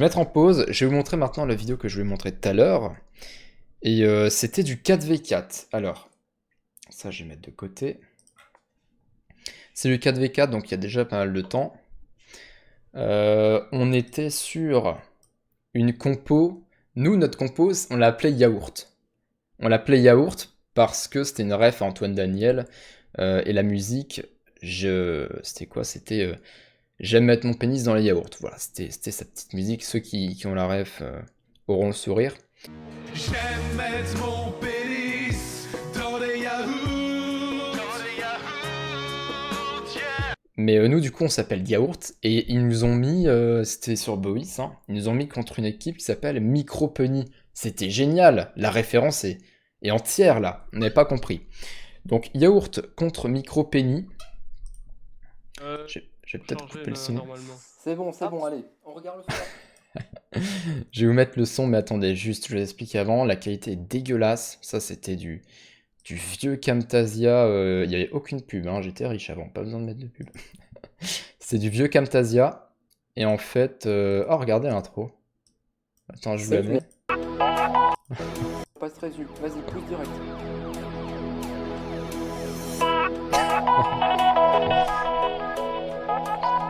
vais mettre en pause, je vais vous montrer maintenant la vidéo que je vous ai montrée tout à l'heure. Et c'était du 4v4. Alors, ça je vais mettre de côté. C'est du 4v4, donc il y a déjà pas mal de temps. On était sur une compo. Nous, notre compo, on l'a appelée Yaourt. On l'appelait Yaourt parce que c'était une ref à Antoine Daniel. Et la musique, c'était quoi? C'était J'aime mettre mon pénis dans les yaourts. Voilà, c'était sa petite musique. Ceux qui ont la ref auront le sourire. J'aime mettre mon pénis dans les yaourts. Yeah. Mais nous, du coup, on s'appelle Yaourt. Et ils nous ont mis, c'était sur Bois, hein, ils nous ont mis contre une équipe qui s'appelle Micropenny. C'était génial. La référence est entière, là. On n'avait pas compris. Donc, Yaourt contre Micropenny. Je vais peut-être couper le son. C'est bon, allez. On regarde le son. Je vais vous mettre le son, mais attendez, juste, je vous explique avant. La qualité est dégueulasse. Ça, c'était du vieux Camtasia. Il n'y avait aucune pub, hein. J'étais riche avant, pas besoin de mettre de pub. C'est du vieux Camtasia. Et en fait... Oh, regardez l'intro. Attends, je vous la mets. Pas très vite. Vas-y, pousse direct.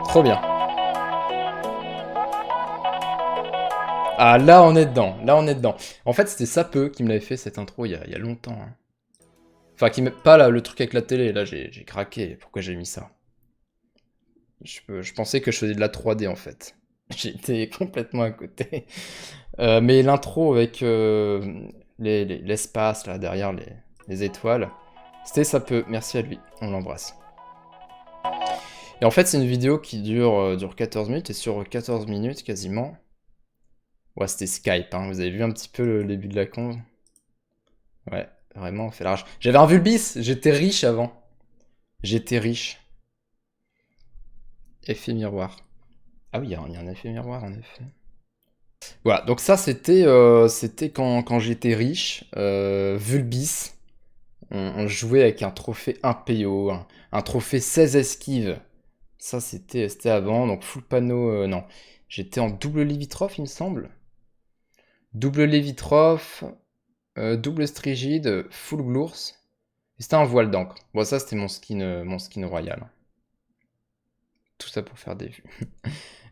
Trop bien. Ah, là on est dedans, En fait, c'était Sapeux qui me l'avait fait cette intro il y a longtemps. Hein. Enfin, pas là, le truc avec la télé, là j'ai craqué. Pourquoi j'ai mis ça? Je pensais que je faisais de la 3D en fait. J'étais complètement à côté. Mais l'intro avec l'espace là derrière les étoiles, c'était Sapeux. Merci à lui, on l'embrasse. Et en fait, c'est une vidéo qui dure 14 minutes, et sur 14 minutes quasiment... Ouais, c'était Skype, hein. Vous avez vu un petit peu le début de la con? Ouais, vraiment, on fait large. J'avais un Vulbis, j'étais riche avant. J'étais riche. Effet miroir. Ah oui, il y a un effet miroir, en effet. Voilà, donc ça, c'était quand j'étais riche. Vulbis. On jouait avec un trophée 1 PO, un trophée 16 esquives. Ça, c'était avant, donc full panneau... non, j'étais en double limitrophe, il me semble. Double limitrophe, double strigide, full glours. Et c'était un voile d'encre. Bon, ça, c'était mon skin royal. Tout ça pour faire des vues.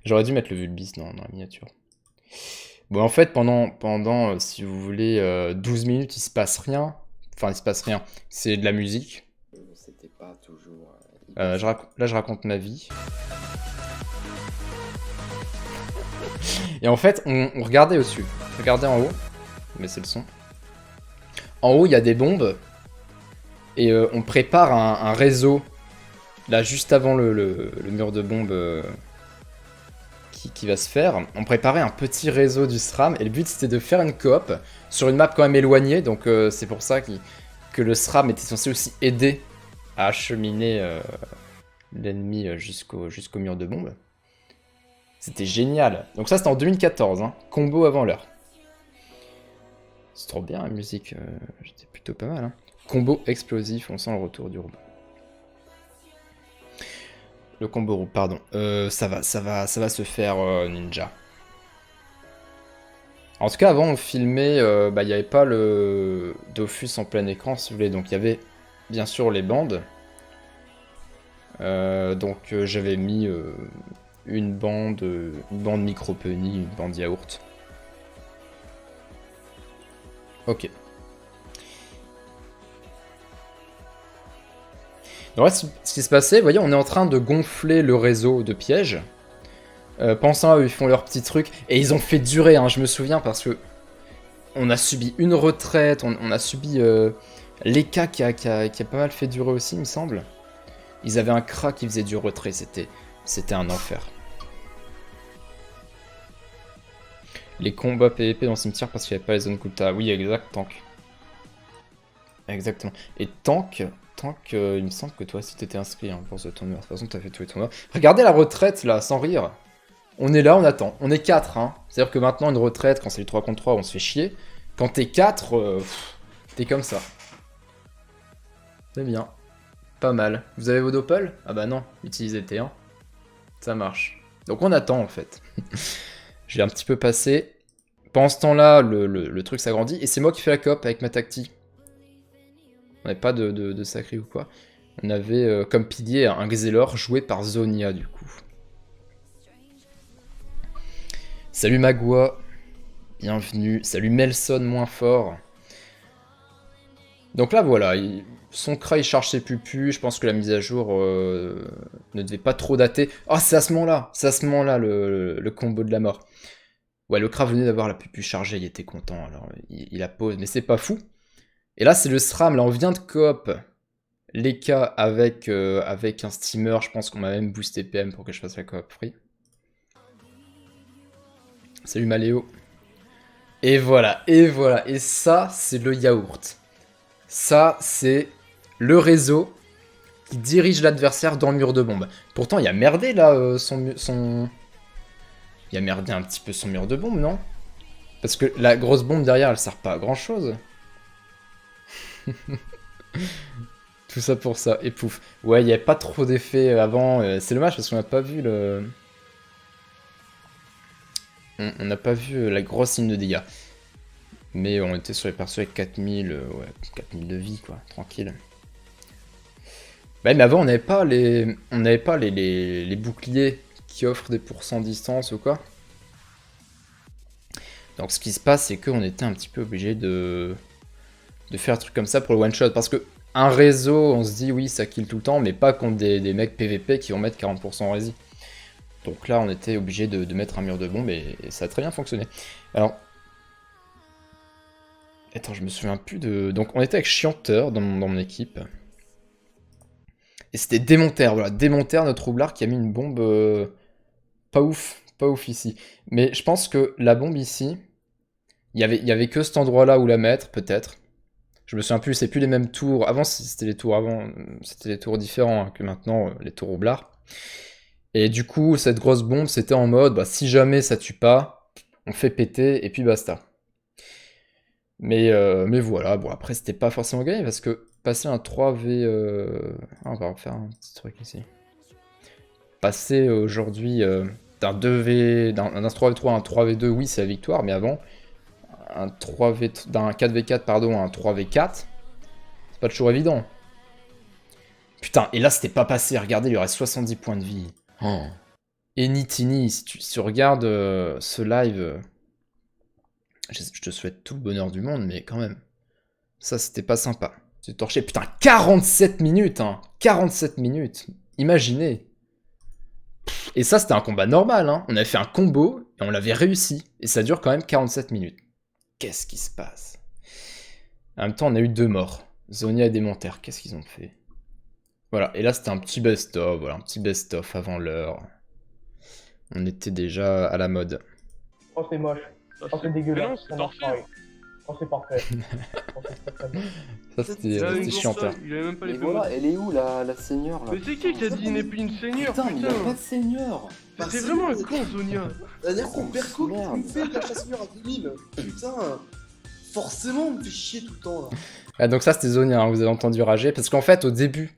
J'aurais dû mettre le Vulbis dans la miniature. Bon, en fait, pendant si vous voulez, 12 minutes, il se passe rien. Enfin, il se passe rien. C'est de la musique. C'était pas toujours... là, je raconte ma vie. Et en fait, on regardait au-dessus. Regardez en haut. Mais c'est le son. En haut, il y a des bombes. Et on prépare un réseau. Là, juste avant le mur de bombes qui va se faire. On préparait un petit réseau du SRAM. Et le but, c'était de faire une coop sur une map quand même éloignée. Donc c'est pour ça que le SRAM était censé aussi aider à acheminer l'ennemi jusqu'au mur de bombes. C'était génial. Donc ça, c'était en 2014. Hein. Combo avant l'heure. C'est trop bien la musique. J'étais plutôt pas mal. Hein. Combo explosif, on sent le retour du robot. Le combo roux, pardon. Ça va se faire ninja. En tout cas, avant, on filmait... il n'y avait pas le Dofus en plein écran, si vous voulez. Donc, il y avait, bien sûr, les bandes. Donc, j'avais mis une bande Micropenny, une bande yaourt. Ok. Donc là, ce qui se passait, vous voyez, on est en train de gonfler le réseau de pièges. Pensant à eux, ils font leur petit truc. Et ils ont fait durer, hein, je me souviens, parce que on a subi une retraite, on a subi l'EK qui a pas mal fait durer aussi, il me semble. Ils avaient un crack qui faisait du retrait, c'était un enfer. Les combats PVP dans le cimetière parce qu'il n'y avait pas les zones Kulta. Oui, exact, tank. Exactement. Et tank, il me semble que toi aussi t'étais inscrit hein, pour ce tournoi. De toute façon, t'as fait tous les tournois. Regardez la retraite là, sans rire. On est là, on attend. On est 4, hein. C'est-à-dire que maintenant, une retraite, quand c'est du 3 contre 3, on se fait chier. Quand t'es 4, t'es comme ça. C'est bien. Pas mal. Vous avez vos doppels? Ah bah non, utilisez T1. Ça marche. Donc on attend en fait. J'ai un petit peu passé. Pendant ce temps-là, le truc s'agrandit. Et c'est moi qui fais la coop avec ma tactique. On n'avait pas de sacré ou quoi. On avait comme pilier un Xelor joué par Zonia du coup. Salut Magua. Bienvenue. Salut Melson moins fort. Donc là voilà, son Kra il charge ses pupus, je pense que la mise à jour ne devait pas trop dater. Oh c'est à ce moment-là, le combo de la mort. Ouais le Kra venait d'avoir la pupu chargée, il était content, alors il la pose, mais c'est pas fou. Et là c'est le SRAM, là on vient de coop Leka avec un steamer, je pense qu'on m'a même boosté PM pour que je fasse la coop free. Salut Maléo. Et voilà, et ça c'est le yaourt. Ça, c'est le réseau qui dirige l'adversaire dans le mur de bombe. Pourtant, il a merdé, là, son... Il a merdé un petit peu son mur de bombe, non? Parce que la grosse bombe derrière, elle sert pas à grand-chose. Tout ça pour ça, et pouf. Ouais, il n'y avait pas trop d'effets avant. C'est dommage, parce qu'on n'a pas vu le... On n'a pas vu la grosse ligne de dégâts. Mais on était sur les persos avec 4000, ouais, 4000 de vie, quoi, tranquille. Bah, mais avant, on n'avait pas les boucliers qui offrent des pourcents de distance ou quoi. Donc ce qui se passe, c'est qu'on était un petit peu obligé de faire un truc comme ça pour le one shot. Parce que un réseau, on se dit oui, ça kill tout le temps, mais pas contre des mecs PVP qui vont mettre 40% en rési. Donc là, on était obligé de mettre un mur de bombe et ça a très bien fonctionné. Alors... Attends, je me souviens plus de... Donc on était avec Chianteur dans mon équipe. Et c'était Démontaire, voilà. Démontaire, notre roublard qui a mis une bombe... pas ouf ici. Mais je pense que la bombe ici... Il y avait que cet endroit-là où la mettre, peut-être. Je me souviens plus, c'est plus les mêmes tours. Avant, c'était les tours c'était les tours différents que maintenant, les tours roublards. Et du coup, cette grosse bombe, c'était en mode, bah, si jamais ça tue pas, on fait péter et puis basta. Mais voilà, bon après c'était pas forcément gagné parce que passer un 3v... on va refaire un petit truc ici. Passer aujourd'hui d'un 3v3 à un 3v2, oui c'est la victoire, mais avant, d'un 4v4 pardon à un 3v4, c'est pas toujours évident. Putain, et là c'était pas passé, regardez, il lui reste 70 points de vie. Oh. Et Nitini, si tu regardes ce live... Je te souhaite tout le bonheur du monde, mais quand même. Ça, c'était pas sympa. C'est torché. Putain, 47 minutes, hein. 47 minutes. Imaginez. Et ça, c'était un combat normal, hein. On avait fait un combo, et on l'avait réussi. Et ça dure quand même 47 minutes. Qu'est-ce qui se passe? En même temps, on a eu 2 morts. Zonia et Démontaire, qu'est-ce qu'ils ont fait? Voilà, et là, c'était un petit best-of. Voilà, un petit best-of avant l'heure. On était déjà à la mode. Oh, c'est moche. Oh, c'est dégueulasse. Mais non, c'est parfait. Oh, c'est parfait. Oh, c'est très bien. Ça, c'était chianteur. Il avait même pas les Mais voilà, elle est où la seigneur là? Mais c'est qui a dit une épée, une seigneur? Putain, mais il y a pas de seigneur! C'est vraiment un con, Sonia. C'est-à-dire qu'on perd quoi Merde. qui me fait la chasse à 2000. Putain, forcément, on me fait chier tout le temps là. Ah, donc ça, c'était Zonia, hein, vous avez entendu rager. Parce qu'en fait, au début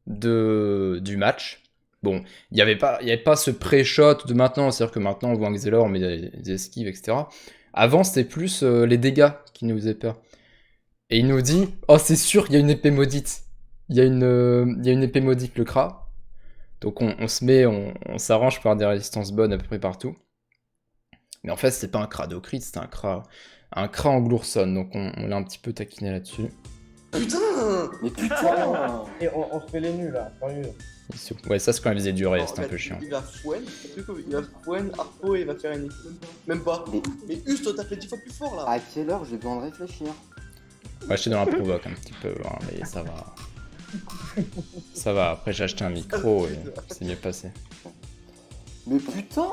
du match, bon, il n'y avait pas ce pré-shot de maintenant, c'est-à-dire que maintenant, on voit un Xelor, on met des esquives, etc. Avant, c'était plus les dégâts qui nous faisaient peur. Et il nous dit, oh, c'est sûr, il y a une épée maudite. Il y a une épée maudite, le Kra. Donc on s'arrange pour avoir des résistances bonnes à peu près partout. Mais en fait, c'était pas un Kra d'Ocrit, c'était un Kra en Glourson. Donc on l'a un petit peu taquiné là-dessus. Putain. Mais putain! Et on se fait les nuls là, sérieux. Ouais, ça c'est quand il faisait durer, Alors, c'était un peu chiant. Il va Fwen, il va Fwen, Harpo et il va faire une même pas. Mais Us, toi t'as fait 10 fois plus fort là. À quelle heure j'ai besoin de réfléchir? Ouais, j'étais dans la provoque un petit peu, hein, mais ça va. Ça va, après j'ai acheté un micro et c'est mieux passé. Mais putain!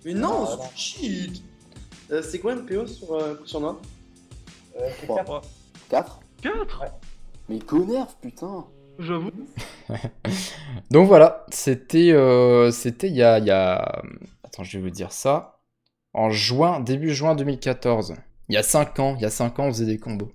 Mais non, Ah, c'est cheat. C'est quoi le PO sur Noir? C'est Bon. 4. 4? 4. Mais Connerve, putain! J'avoue. Donc voilà, c'était il y a... Attends, je vais vous dire ça. En juin, début juin 2014. Il y a 5 ans, on faisait des combos.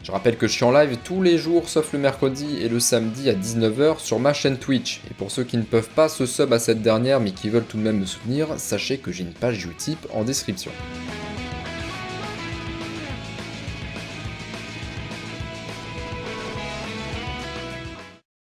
Je rappelle que je suis en live tous les jours sauf le mercredi et le samedi à 19h sur ma chaîne Twitch. Et pour ceux qui ne peuvent pas se sub à cette dernière mais qui veulent tout de même me soutenir, sachez que j'ai une page Utip en description.